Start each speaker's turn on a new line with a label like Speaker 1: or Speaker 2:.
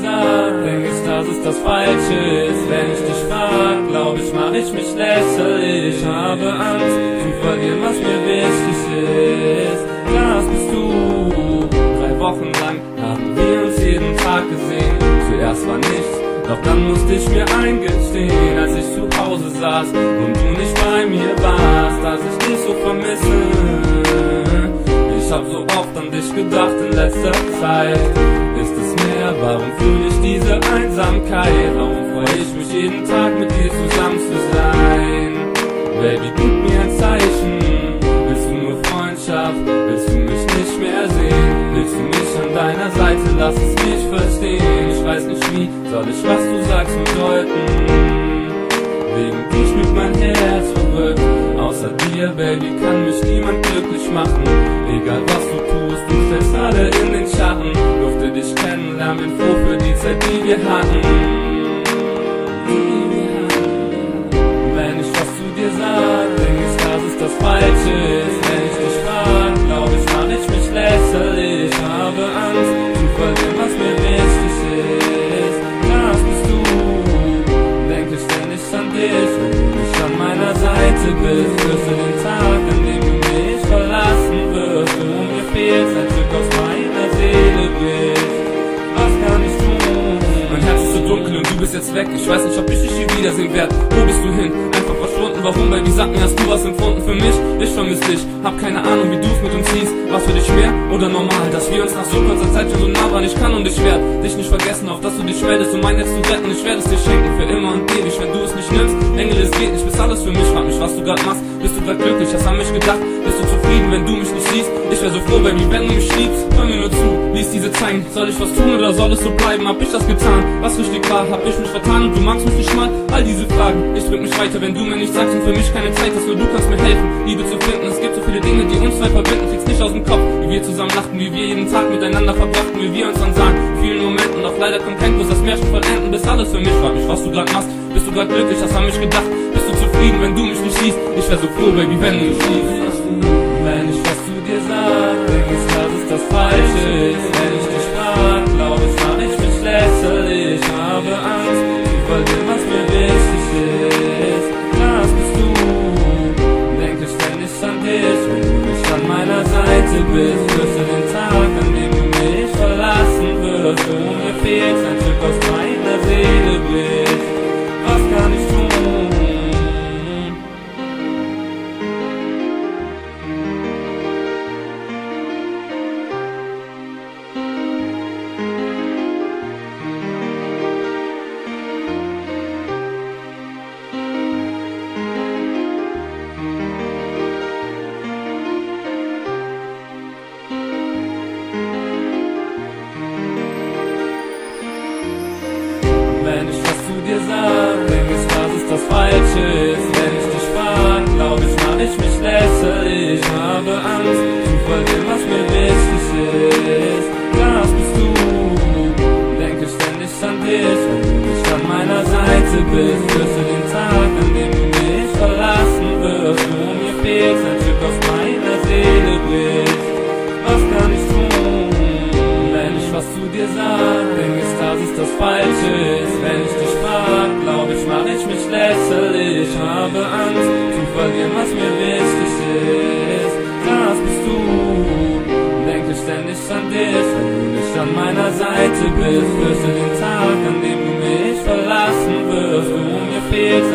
Speaker 1: sag, denk ich, dass es das Falsche ist. Wenn ich dich frag, glaub ich, mach ich mich lächerlich. Ich habe Angst zu verlieren, was mir wichtig ist. Das bist du. 3 Wochen lang haben wir uns jeden Tag gesehen. Zuerst war nichts, doch dann musste ich mir eingestehen, als ich zu Hause saß und du nicht bei mir warst, dass ich dich so vermisse. Ich hab so oft an dich gedacht in letzter Zeit. Ist es mehr, warum fühle ich diese Einsamkeit? Warum freu ich mich jeden Tag mit dir zusammen zu sein? Baby, gib mir ein Zeichen. Willst du nur Freundschaft? Willst du mich nicht mehr sehen? Willst du mich an deiner Seite? Lass es mich verstehen. Ich weiß nicht wie, soll ich was du sagst bedeuten? Wegen dich mit mein Herz verrückt. Außer dir, Baby, kann mich niemand glücklich machen. Egal was du tust, du stellst alle in den Schatten. Durfte dich kennenlernen, bin froh für die Zeit, die wir hatten. Wenn ich was zu dir sag, denk ich, dass es das Falsche ist. Wenn ich dich frag, glaub ich, mach ich mich lächerlich. Ich habe Angst zu verlieren, was mir wichtig ist. Das bist du. Denk ich ständig an dich, wenn du nicht an meiner Seite bist. Fürchte den Tag, an dem du mich verlassen wirst. Du mir fehlst, ein Stück aus meiner Seele bist. Was kann ich tun? Mein Herz ist so dunkel und du bist jetzt weg. Ich weiß nicht, ob ich dich hier wiedersehen werd. Wo bist du hin? Einfach verschwunden. Warum, Baby? Sag mir, hast du was empfunden für mich? Ich vermiss dich. Hab keine Ahnung, wie du's mit uns hieß. Was für dich schwer oder normal? Dass wir uns nach so kurzer Zeit schon so nah waren. Ich kann und ich werd dich nicht vergessen, auf dass du dich meldest, um mein Netz zu retten. Ich werde es dir schenken für immer und ewig. Wenn du es nicht nimmst, Engel, es geht nicht. Bist alles für mich. Frag mich, was du grad machst. Bist du grad glücklich? Hast an mich gedacht? Bist du zufrieden, wenn du mich nicht siehst? Ich wär so froh, Baby, wenn du mich liebst. Hör mir nur zu, lies diese Zeilen. Soll ich was tun oder soll es so bleiben? Hab ich das getan? Was richtig war, hab ich mich vertan und du magst mich nicht mal? All diese Fragen, ich drück mich weiter, wenn du mir nicht sagst und für mich keine Zeit hast, nur du kannst mir helfen, Liebe zu finden. Es gibt so viele Dinge, die uns zwei verbinden, krieg's nicht aus dem Kopf, wie wir zusammen lachten, wie wir jeden Tag miteinander verbrachten, wie wir uns dann sahen, in vielen Momenten, doch leider kommt kein Kuss, das Märchen vollenden, bist alles für mich. Frag mich, was du grad machst, bist du grad glücklich, hast an mich gedacht, bist du zufrieden, wenn du mich nicht siehst? Ich wär so froh, Baby, wenn du mich siehst. Wenn ich was zu dir sag, denk ich, dass es das Falsche ist. Wenn ich dich frag, glaub ich, mach ich mich lächerlich. Ich habe Angst zu verlieren, was mir wichtig ist. Das bist du. Denk ich ständig an dich, wenn du nicht an meiner Seite bist. Fürchte den Tag, an dem du mich verlassen wirst. Du mir fehlst, ein Stück aus meiner Seele bist. Was kann ich tun? Wenn ich was zu dir sag, denk ich, dass es das Falsche ist. Wenn ich dich frag, glaub ich, mach ich mich lächerlich. Ich habe Angst zu verlieren, was mir wichtig ist. Das bist du. Denk ich ständig an dich, wenn du nicht an meiner Seite bist. Fürchte den Tag, an dem du mich verlassen wirst. Du mir fehlst, ein Stück aus meiner Seele bist. Was kann ich tun? Wenn ich was zu dir sag, denk ich, dass es das Falsche ist. Wenn ich dich frag, glaub ich, mach ich mich lächerlich. Ich habe Angst zu verlieren, was mir wichtig ist. Das bist du. Denk ich ständig an dich, wenn du nicht an meiner Seite bist. Fürchte den Tag, an dem du mich verlassen wirst. Du mir fehlst,